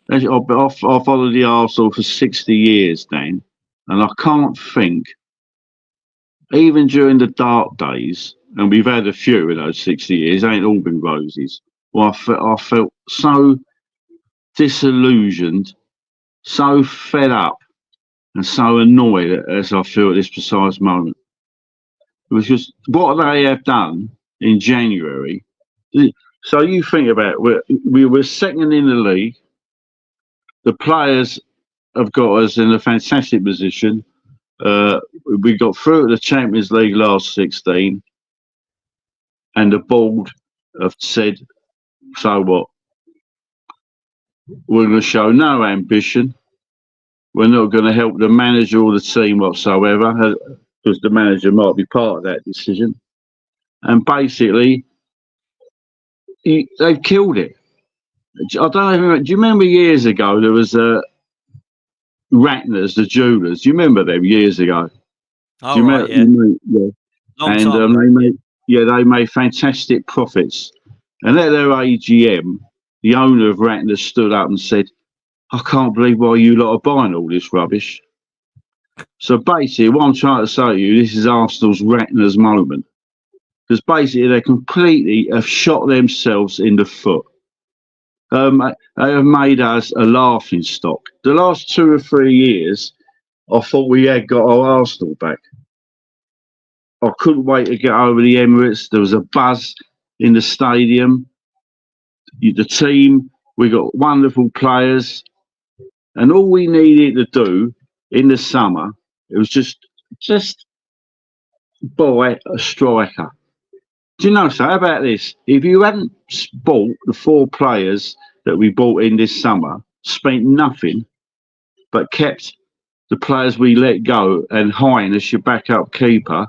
I've followed the Arsenal for 60 years, Dan, and I can't think, even during the dark days, and we've had a few in those 60 years, ain't all been roses. Well, I felt so disillusioned, so fed up, and so annoyed as I feel at this precise moment. It was just what they have done in January. So you think about it, we were second in the league. The players have got us in a fantastic position. We got through the Champions League last 16, and the board have said, so what? We're going to show no ambition. We're not going to help the manager or the team whatsoever, because the manager might be part of that decision. And basically, they've killed it. I don't know. Do you remember years ago there was Ratner's, the jewelers? Do you remember them years ago? Oh, right, yeah. Yeah. Long And time. they made fantastic profits. And at their AGM, the owner of Ratner stood up and said, "I can't believe why you lot are buying all this rubbish." So basically, what I'm trying to say to you, this is Arsenal's Ratner's moment, because basically they completely have shot themselves in the foot. They have made us a laughing stock. The last 2 or 3 years, I thought we had got our Arsenal back. I couldn't wait to get over the Emirates. There was a buzz in the stadium. The team, we got wonderful players, and all we needed to do in the summer, it was just buy a striker. Do you know, so how about this? If you hadn't bought the 4 players that we bought in this summer, spent nothing, but kept the players we let go and Hine as your backup keeper,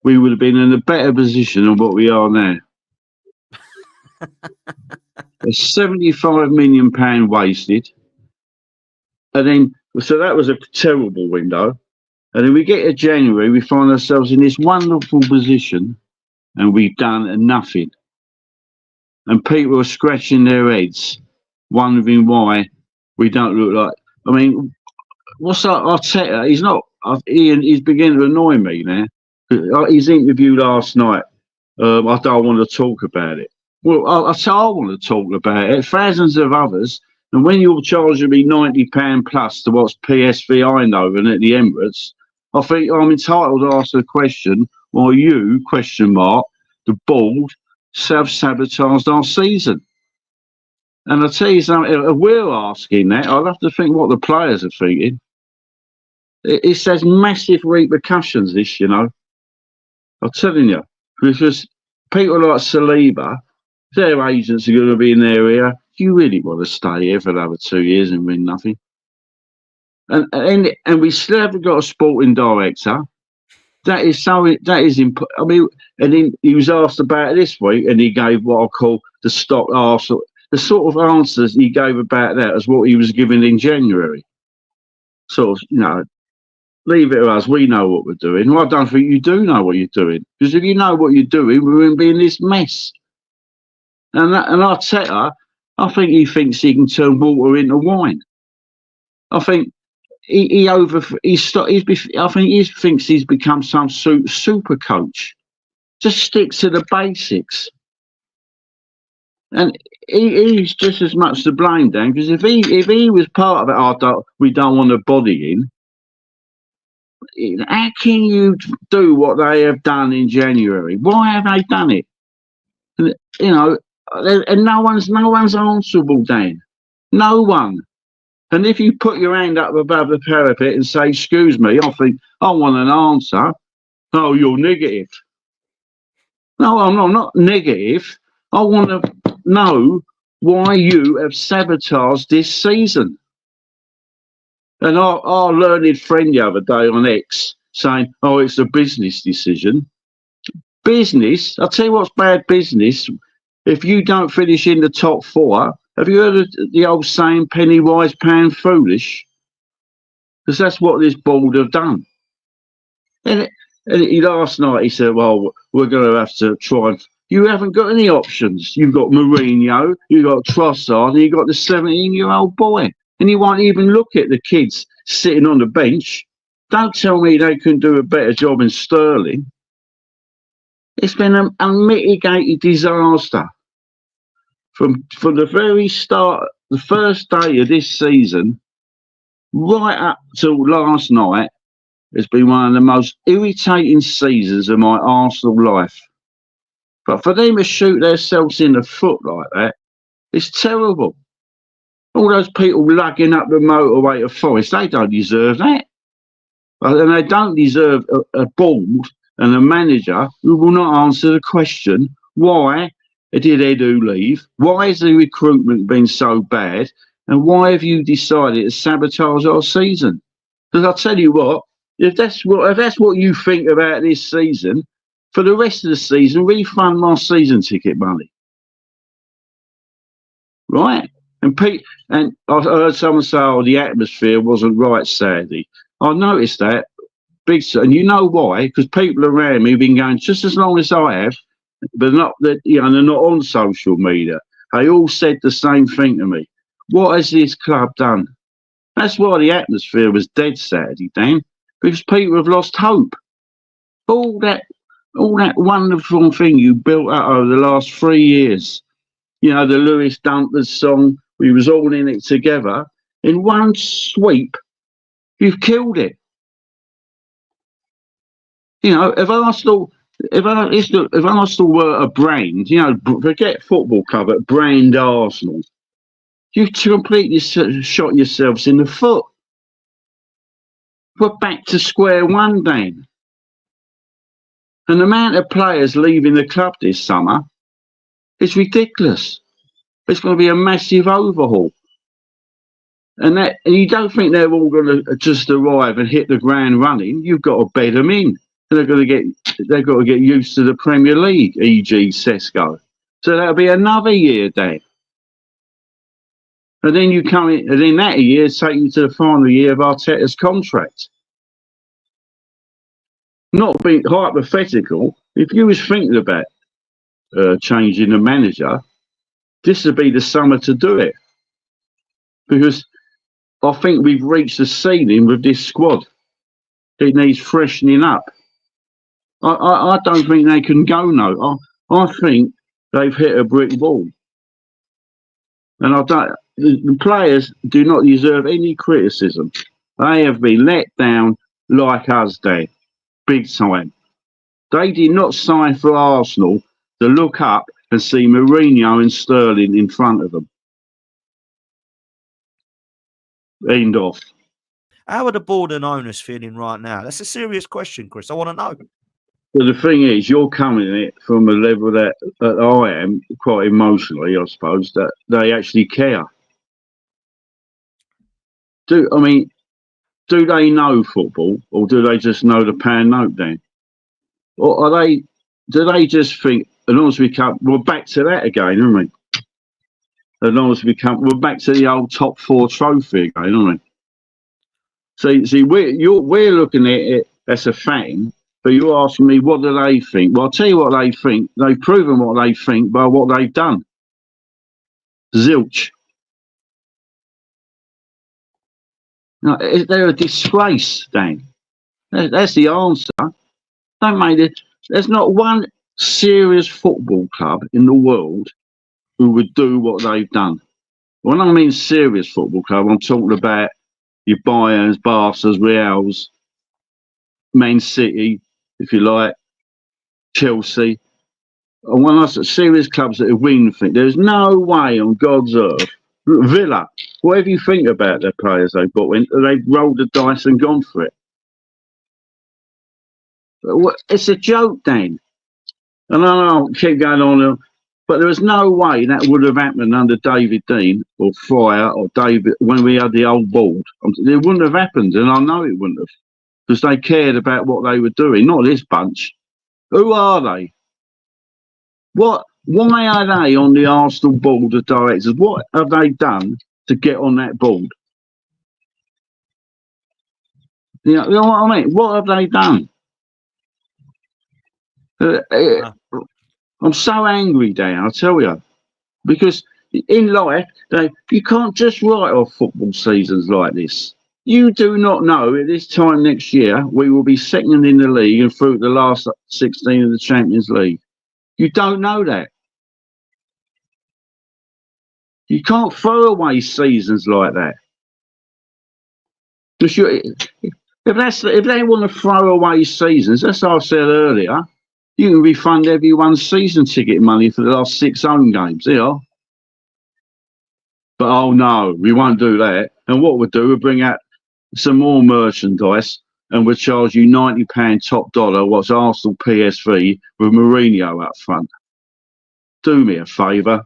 we would have been in a better position than what we are now. A £75 million wasted. And then, so that was a terrible window. And then we get to January, we find ourselves in this wonderful position, and we've done nothing. And people are scratching their heads, wondering why we don't look like. I mean, what's that? Arteta? He's not. He's beginning to annoy me now. His interview last night. I don't want to talk about it. Well, I want to talk about it. Thousands of others. And when you're charging me £90 plus to watch PSV Eindhoven at the Emirates, I think I'm entitled to ask the question, why you, question mark, the board, self-sabotaged our season. And I'll tell you something, if we're asking that, I'll have to think what the players are thinking. It says massive repercussions, this, you know. I'm telling you, because people like Saliba, their agents are going to be in their ear. Do you really want to stay here for another 2 years and win nothing? And we still haven't got a sporting director. That is important. I mean, and then he was asked about it this week, and he gave what I call the stock Arsenal. The sort of answers he gave about that is what he was giving in January. Sort of, you know, leave it to us. We know what we're doing. Well, I don't think you do know what you're doing, because if you know what you're doing, we wouldn't be in this mess. And Arteta, I think he thinks he can turn water into wine. I think I think he thinks he's become some super coach. Just stick to the basics. And he's just as much to blame, Dan, because if he was part of it, we don't want a body in. How can you do what they have done in January? Why have they done it? And, you know, and no one's answerable, Dan. No one. And if you put your hand up above the parapet and say, "Excuse me," I think I want an answer. Oh, you're negative. No, I'm not negative. I want to know why you have sabotaged this season. And our learned friend the other day on X saying, "Oh, it's a business decision." Business? I'll tell you what's bad business. If you don't finish in the top 4, have you heard of the old saying, penny wise, pound foolish? Because that's what this board have done. And last night he said, "Well, we're going to have to try and You haven't got any options. You've got Mourinho, you've got Trossard, and you've got the 17-year-old boy. And you won't even look at the kids sitting on the bench. Don't tell me they can do a better job in Sterling. It's been an unmitigated disaster. From the very start, the first day of this season, right up till last night, it's been one of the most irritating seasons of my Arsenal life. But for them to shoot themselves in the foot like that, it's terrible. All those people lugging up the motorway to Forest, they don't deserve that. And they don't deserve a board and a manager who will not answer the question, why did Edu leave? Why has the recruitment been so bad? And why have you decided to sabotage our season? Because I'll tell you what, if that's what you think about this season, for the rest of the season, refund my season ticket money. Right? And I heard someone say, oh, the atmosphere wasn't right Saturday. I noticed that. And you know why? Because people around me have been going just as long as I have, but not that, you know, they're not on social media. They all said the same thing to me. What has this club done? That's why the atmosphere was dead Saturday, Dan, because people have lost hope. All that wonderful thing you built up over the last 3 years, you know, the Lewis Dumpers song, we was all in it together. In one sweep, you've killed it. You know, if Arsenal were a brand, you know, forget football club, but brand Arsenal, you've completely shot yourselves in the foot. We're back to square one, Dan. And the amount of players leaving the club this summer is ridiculous. It's going to be a massive overhaul. And you don't think they're all going to just arrive and hit the ground running. You've got to bed them in. And they've got to get used to the Premier League, e.g. Sesko. So that'll be another year, Dan. And then you come in, and then that year take you to the final year of Arteta's contract. Not being hypothetical, if you was thinking about changing the manager, this would be the summer to do it. Because I think we've reached the ceiling with this squad. It needs freshening up. I don't think they can go no. I think they've hit a brick wall. And the players do not deserve any criticism. They have been let down like us did, big time. They did not sign for Arsenal to look up and see Mourinho and Sterling in front of them. End off. How are the board and owners feeling right now? That's a serious question, Chris. I want to know. But the thing is, you're coming at it from a level that I am, quite emotionally, I suppose, that they actually care. Do they know football, or do they just know the pound note then? Or do they just think, as long as we're back to that again, aren't we? As long as we're back to the old top 4 trophy again, aren't we? See, we're looking at it as a fan, but you're asking me, what do they think? Well, I'll tell you what they think. They've proven what they think by what they've done. Zilch. No, they're a disgrace, Dan. That's the answer. Don't make it. There's not one serious football club in the world who would do what they've done. When I mean serious football club, I'm talking about your Bayerns, Barca's, Reals, Man City, if you like, Chelsea. And when I say serious clubs that win things, there's no way on God's earth. Villa, whatever you think about their players they've got in, they've rolled the dice and gone for it. It's a joke, Dan. And I know I keep going on, but there was no way that would have happened under David Dean or Fryer or David when we had the old board. It wouldn't have happened, and I know it wouldn't have, because they cared about what they were doing, not this bunch. Who are they? Why are they on the Arsenal board of directors? What have they done to get on that board? You know what I mean? What have they done? I'm so angry, Dan, I tell you. Because in life, you can't just write off football seasons like this. You do not know at this time next year we will be second in the league and through the last 16 of the Champions League. You don't know that. You can't throw away seasons like that. Because if they want to throw away seasons, as I said earlier, you can refund everyone's season ticket money for the last 6 home games. There you are. But oh no, we won't do that. And what we'll do, we'll bring out some more merchandise and we'll charge you £90 top dollar, what's Arsenal PSV with Mourinho up front. Do me a favour.